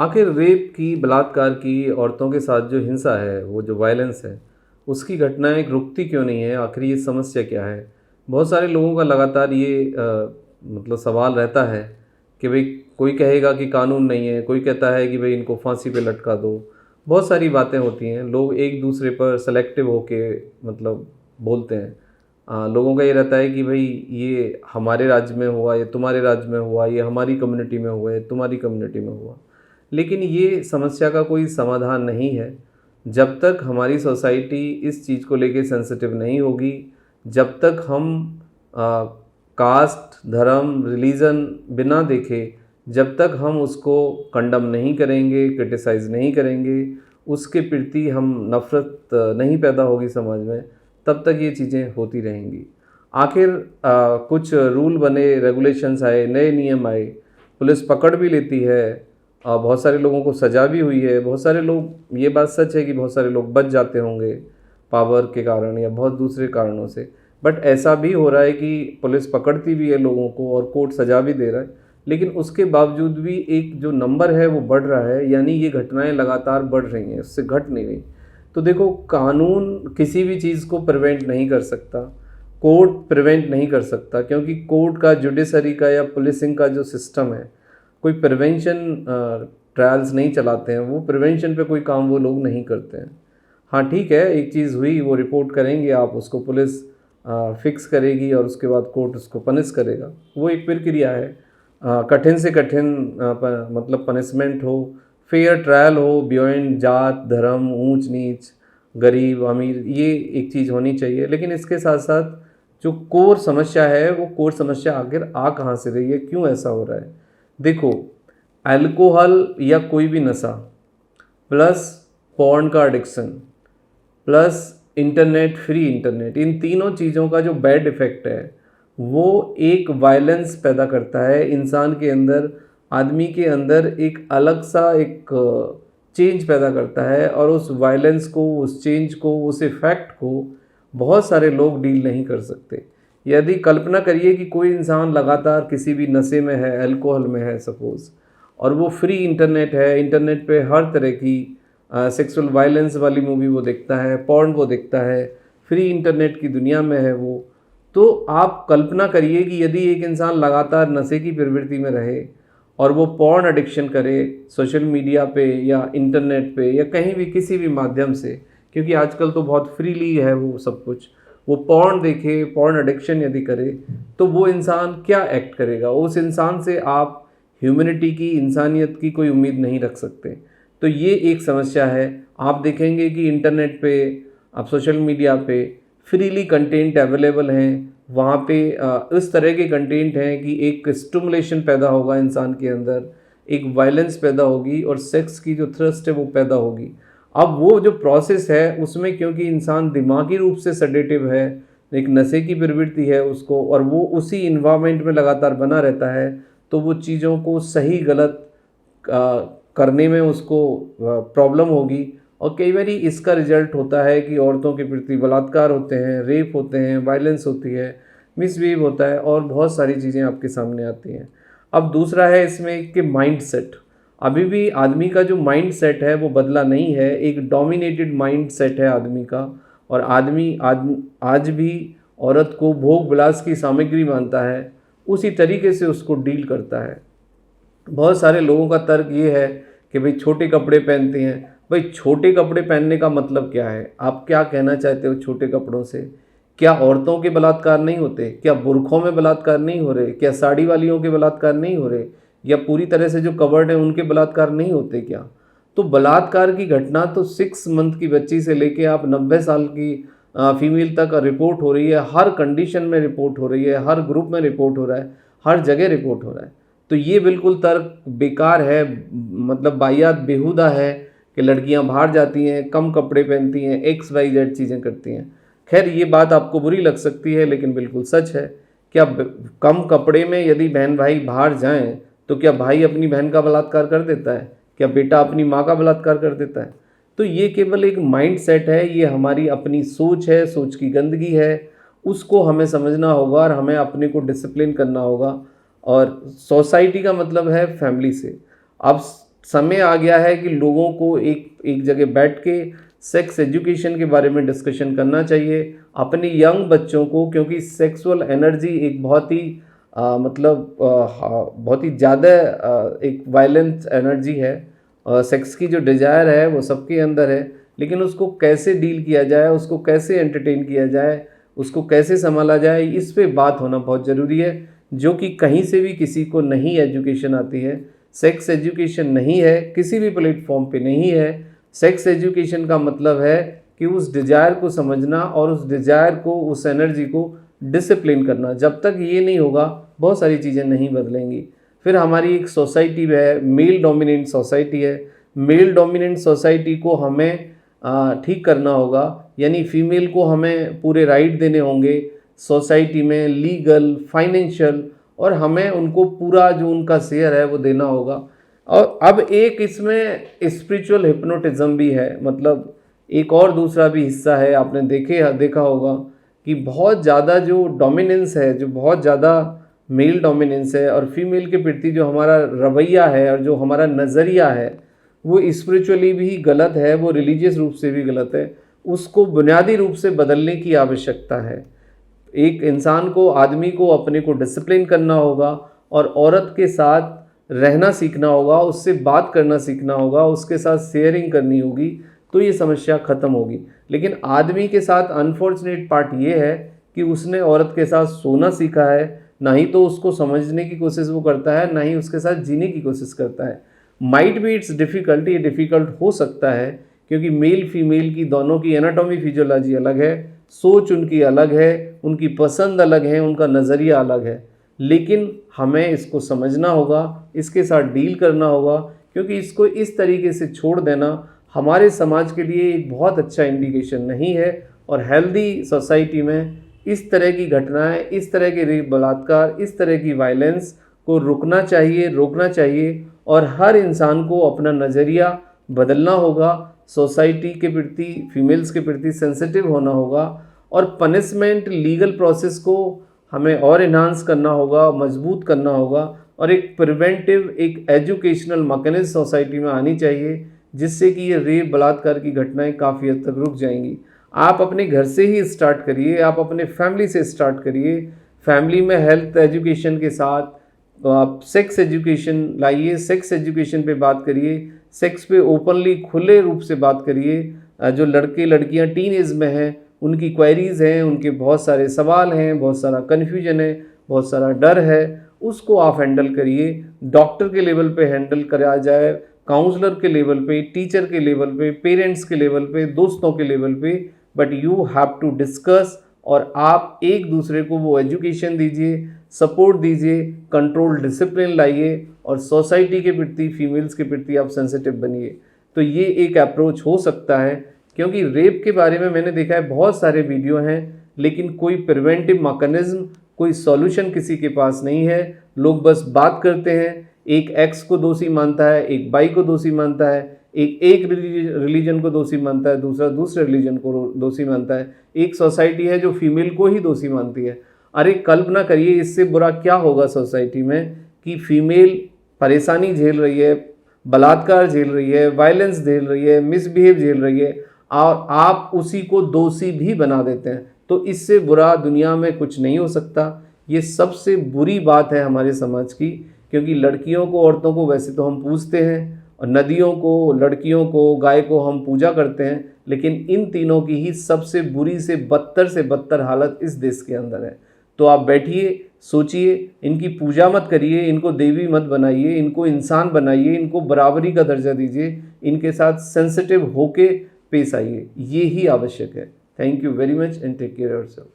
आखिर रेप की, बलात्कार की, औरतों के साथ जो हिंसा है, वो जो वायलेंस है, उसकी घटनाएँ रुकती क्यों नहीं है? आखिर ये समस्या क्या है? बहुत सारे लोगों का लगातार ये मतलब सवाल रहता है कि भई कोई कहेगा कि कानून नहीं है, कोई कहता है कि भई इनको फांसी पे लटका दो। बहुत सारी बातें होती हैं, लोग एक दूसरे पर सेलेक्टिव होके मतलब बोलते हैं। लोगों का ये रहता है कि भई ये हमारे राज्य में हुआ, ये तुम्हारे राज्य में हुआ, ये हमारी कम्युनिटी में हुआ, ये तुम्हारी कम्युनिटी में हुआ। लेकिन ये समस्या का कोई समाधान नहीं है। जब तक हमारी सोसाइटी इस चीज़ को लेके सेंसिटिव नहीं होगी, जब तक हम अ, कास्ट, धर्म, रिलीजन बिना देखे, जब तक हम उसको कंडम नहीं करेंगे, क्रिटिसाइज़ नहीं करेंगे, उसके प्रति हम नफ़रत नहीं पैदा होगी समाज में, तब तक ये चीज़ें होती रहेंगी। आखिर कुछ रूल बने, रेगुलेशंस आए, नए नियम आए, पुलिस पकड़ भी लेती है, बहुत सारे लोगों को सज़ा भी हुई है। बहुत सारे लोग, ये बात सच है कि बहुत सारे लोग बच जाते होंगे पावर के कारण या बहुत दूसरे कारणों से। बट ऐसा भी हो रहा है कि पुलिस पकड़ती भी है लोगों को और कोर्ट सज़ा भी दे रहा है, लेकिन उसके बावजूद भी एक जो नंबर है वो बढ़ रहा है, यानी ये घटनाएं लगातार बढ़ रही हैं, उससे घट नहीं रही। तो देखो, कानून किसी भी चीज़ को प्रिवेंट नहीं कर सकता, कोर्ट प्रिवेंट नहीं कर सकता, क्योंकि कोर्ट का, जुडिशरी का या पुलिसिंग का जो सिस्टम है, कोई प्रिवेंशन ट्रायल्स नहीं चलाते हैं, वो प्रिवेंशन पे कोई काम वो लोग नहीं करते हैं। हाँ ठीक है, एक चीज़ हुई, वो रिपोर्ट करेंगे आप, उसको पुलिस फिक्स करेगी और उसके बाद कोर्ट उसको पनिश करेगा, वो एक प्रक्रिया है। कठिन से कठिन मतलब पनिशमेंट हो, फेयर ट्रायल हो, बियॉन्ड जात, धर्म, ऊंच नीच, गरीब अमीर, ये एक चीज़ होनी चाहिए। लेकिन इसके साथ साथ जो कोर समस्या है, वो कोर समस्या आखिर आ कहाँ से रही है, क्यों ऐसा हो रहा है? देखो, अल्कोहल या कोई भी नशा, प्लस पॉर्न का addiction, plus internet, free internet, इन तीनों चीज़ों का जो बैड इफ़ेक्ट है, वो एक वायलेंस पैदा करता है इंसान के अंदर। आदमी के अंदर एक अलग सा एक चेंज पैदा करता है, और उस वायलेंस को, उस चेंज को, उस इफ़ेक्ट को बहुत सारे लोग डील नहीं कर सकते। यदि कल्पना करिए कि कोई इंसान लगातार किसी भी नशे में है, अल्कोहल में है सपोज़, और वो फ्री इंटरनेट है, इंटरनेट पे हर तरह की सेक्सुअल वायलेंस वाली मूवी वो देखता है, पॉर्न वो देखता है, फ्री इंटरनेट की दुनिया में है वो। तो आप कल्पना करिए कि यदि एक इंसान लगातार नशे की प्रवृत्ति में रहे और वो पॉर्न एडिक्शन करे सोशल मीडिया पे या इंटरनेट पे या कहीं भी किसी भी माध्यम से, क्योंकि आजकल तो बहुत फ्रीली है वो सब कुछ, वो पॉर्न देखे, पॉर्न एडिक्शन यदि करे, तो वो इंसान क्या एक्ट करेगा? उस इंसान से आप ह्यूमैनिटी की, इंसानियत की कोई उम्मीद नहीं रख सकते। तो ये एक समस्या है। आप देखेंगे कि इंटरनेट पे, आप सोशल मीडिया पे फ्रीली कंटेंट अवेलेबल हैं, वहाँ पे इस तरह के कंटेंट हैं कि एक स्टिमुलेशन पैदा होगा इंसान के अंदर, एक वायलेंस पैदा होगी और सेक्स की जो थ्रस्ट है वो पैदा होगी। अब वो जो प्रोसेस है उसमें, क्योंकि इंसान दिमागी रूप से सेडेटिव है, एक नशे की प्रवृत्ति है उसको, और वो उसी इन्वायरमेंट में लगातार बना रहता है, तो वो चीज़ों को सही गलत करने में उसको प्रॉब्लम होगी। और कई बार इसका रिजल्ट होता है कि औरतों के प्रति बलात्कार होते हैं, रेप होते हैं, वायलेंस होती है, मिसबिहेव होता है, और बहुत सारी चीज़ें आपके सामने आती हैं। अब दूसरा है इसमें कि माइंड सेट, अभी भी आदमी का जो माइंड सेट है वो बदला नहीं है, एक डोमिनेटेड माइंड सेट है आदमी का, और आदमी आज भी औरत को भोग विलास की सामग्री मानता है, उसी तरीके से उसको डील करता है। बहुत सारे लोगों का तर्क ये है कि भाई छोटे कपड़े पहनते हैं। भाई छोटे कपड़े पहनने का मतलब क्या है? आप क्या कहना चाहते हो छोटे कपड़ों से? क्या औरतों के बलात्कार नहीं होते? क्या बुरखों में बलात्कार नहीं हो रहे? क्या साड़ी वालियों के बलात्कार नहीं हो रहे? या पूरी तरह से जो कवर्ड है उनके बलात्कार नहीं होते क्या? तो बलात्कार की घटना तो 6 मंथ की बच्ची से लेके आप 90 साल की फीमेल तक रिपोर्ट हो रही है, हर कंडीशन में रिपोर्ट हो रही है, हर ग्रुप में रिपोर्ट हो रहा है, हर जगह रिपोर्ट हो रहा है। तो ये बिल्कुल तर्क बेकार है, मतलब वाहियात, बेहुदा है कि लड़कियां बाहर जाती हैं, कम कपड़े पहनती हैं, XYZ चीज़ें करती हैं। खैर, ये बात आपको बुरी लग सकती है, लेकिन बिल्कुल सच है। क्या कम कपड़े में यदि बहन भाई बाहर जाएं, तो क्या भाई अपनी बहन का बलात्कार कर देता है? क्या बेटा अपनी माँ का बलात्कार कर देता है? तो ये केवल एक माइंड सेट है, ये हमारी अपनी सोच है, सोच की गंदगी है, उसको हमें समझना होगा और हमें अपने को डिसिप्लिन करना होगा। और सोसाइटी का मतलब है फैमिली से। अब समय आ गया है कि लोगों को एक एक जगह बैठ के सेक्स एजुकेशन के बारे में डिस्कशन करना चाहिए अपने यंग बच्चों को, क्योंकि सेक्सुअल एनर्जी एक बहुत ही बहुत ही ज़्यादा एक वायलेंट एनर्जी है। सेक्स की जो डिज़ायर है वो सबके अंदर है, लेकिन उसको कैसे डील किया जाए, उसको कैसे एंटरटेन किया जाए, उसको कैसे संभाला जाए, इस पे बात होना बहुत ज़रूरी है, जो कि कहीं से भी किसी को नहीं एजुकेशन आती है। सेक्स एजुकेशन नहीं है, किसी भी प्लेटफॉर्म पे नहीं है। सेक्स एजुकेशन का मतलब है कि उस डिज़ायर को समझना और उस डिज़ायर को, उस एनर्जी को डिसिप्लिन करना। जब तक ये नहीं होगा बहुत सारी चीज़ें नहीं बदलेंगी। फिर हमारी एक सोसाइटी है, मेल डोमिनेंट सोसाइटी है। मेल डोमिनेंट सोसाइटी को हमें ठीक करना होगा, यानी फीमेल को हमें पूरे राइट देने होंगे सोसाइटी में, लीगल, फाइनेंशियल, और हमें उनको पूरा जो उनका शेयर है वो देना होगा। और अब एक इसमें स्पिरिचुअल हिप्नोटिज्म भी है, मतलब एक और दूसरा भी हिस्सा है। आपने देखा होगा कि बहुत ज़्यादा जो डोमिनेंस है, जो बहुत ज़्यादा मेल डोमिनेंस है, और फीमेल के प्रति जो हमारा रवैया है और जो हमारा नज़रिया है वो स्पिरिचुअली भी गलत है, वो रिलीजियस रूप से भी गलत है। उसको बुनियादी रूप से बदलने की आवश्यकता है। एक इंसान को, आदमी को अपने को डिसिप्लिन करना होगा और औरत के साथ रहना सीखना होगा, उससे बात करना सीखना होगा, उसके साथ शेयरिंग करनी होगी, तो ये समस्या ख़त्म होगी। लेकिन आदमी के साथ अनफॉर्चुनेट पार्ट ये है कि उसने औरत के साथ सोना सीखा है, ना ही तो उसको समझने की कोशिश वो करता है, ना ही उसके साथ जीने की कोशिश करता है। माइट बी इट्स डिफ़िकल्ट, ये डिफ़िकल्ट हो सकता है, क्योंकि मेल फीमेल की दोनों की एनाटॉमी फिजियोलॉजी अलग है, सोच उनकी अलग है, उनकी पसंद अलग है, उनका नज़रिया अलग है। लेकिन हमें इसको समझना होगा, इसके साथ डील करना होगा, क्योंकि इसको इस तरीके से छोड़ देना हमारे समाज के लिए एक बहुत अच्छा इंडिकेशन नहीं है। और हेल्दी सोसाइटी में इस तरह की घटनाएं, इस तरह के रेप, बलात्कार, इस तरह की वायलेंस को रुकना चाहिए, रोकना चाहिए, और हर इंसान को अपना नज़रिया बदलना होगा, सोसाइटी के प्रति, फीमेल्स के प्रति सेंसिटिव होना होगा, और पनिशमेंट, लीगल प्रोसेस को हमें और इन्हांस करना होगा, मजबूत करना होगा, और एक प्रिवेंटिव, एक एजुकेशनल मैकेनिज्म सोसाइटी में आनी चाहिए, जिससे कि ये रेप, बलात्कार की घटनाएं काफ़ी हद तक रुक जाएंगी। आप अपने घर से ही स्टार्ट करिए, आप अपने फैमिली से स्टार्ट करिए। फैमिली में हेल्थ एजुकेशन के साथ तो आप सेक्स एजुकेशन लाइए, सेक्स एजुकेशन पे बात करिए, सेक्स पे ओपनली, खुले रूप से बात करिए। जो लड़के लड़कियां टीन एज में हैं, उनकी क्वेरीज़ हैं, उनके बहुत सारे सवाल हैं, बहुत सारा कन्फ्यूजन है, बहुत सारा डर है, उसको आप हैंडल करिए। डॉक्टर के लेवल पे हैंडल करा जाए, काउंसलर के लेवल पे, टीचर के लेवल पे, पेरेंट्स के लेवल पे, दोस्तों के लेवल पे, but you have to discuss, और आप एक दूसरे को वो एजुकेशन दीजिए, सपोर्ट दीजिए, कंट्रोल, डिसिप्लिन लाइए, और सोसाइटी के प्रति, फीमेल्स के प्रति आप सेंसिटिव बनिए। तो ये एक अप्रोच हो सकता है, क्योंकि रेप के बारे में मैंने देखा है बहुत सारे वीडियो हैं, लेकिन कोई प्रिवेंटिव मैकेनिज्म, कोई सॉल्यूशन किसी के पास नहीं है। लोग बस बात करते हैं, एक एक्स को दोषी मानता है, एक वाई को दोषी मानता है, एक रिलीजन को दोषी मानता है, दूसरा दूसरे रिलीजन को दोषी मानता है। एक सोसाइटी है जो फीमेल को ही दोषी मानती है। अरे कल्पना करिए, इससे बुरा क्या होगा सोसाइटी में कि फीमेल परेशानी झेल रही है, बलात्कार झेल रही है, वायलेंस झेल रही है, मिसबिहेव झेल रही है, और आप उसी को दोषी भी बना देते हैं। तो इससे बुरा दुनिया में कुछ नहीं हो सकता। ये सबसे बुरी बात है हमारे समाज की, क्योंकि लड़कियों को, औरतों को वैसे तो हम पूजते हैं, और नदियों को, लड़कियों को, गाय को हम पूजा करते हैं, लेकिन इन तीनों की ही सबसे बुरी से बदतर हालत इस देश के अंदर है। तो आप बैठिए, सोचिए, इनकी पूजा मत करिए, इनको देवी मत बनाइए, इनको इंसान बनाइए, इनको बराबरी का दर्जा दीजिए, इनके साथ सेंसिटिव होके पेश आइए। ये ही आवश्यक है। Thank you very much and take care yourself.